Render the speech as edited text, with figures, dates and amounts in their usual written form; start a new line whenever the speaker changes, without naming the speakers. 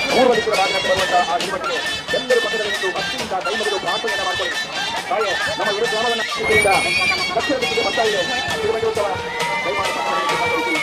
ಪೂರ್ವದಿಕ್ಕರ ಭಾಗಕ್ಕೆ ಬರುವಂತಹ ಆ ಯುವಕರು ಎಲ್ಲರೂ ಪಕ್ಕದಲ್ಲಿದ್ದು ಭಕ್ತಿಯಿಂದ ಕೈಮಗಳು ಪ್ರಾರ್ಥನೆಯನ್ನು ಮಾಡಿಕೊಳ್ಳಿ. ತಾಯೇ, ನಮ್ಮ ಎರಡು ಗ್ರಾಮವನ್ನು ದಕ್ಷಿಣ ದಿಕ್ಕಿಗೆ ಬರ್ತಾ ಇದೆ ತಿರುಮಲೋತ್ಸವ. ದಯಮಾಡಿ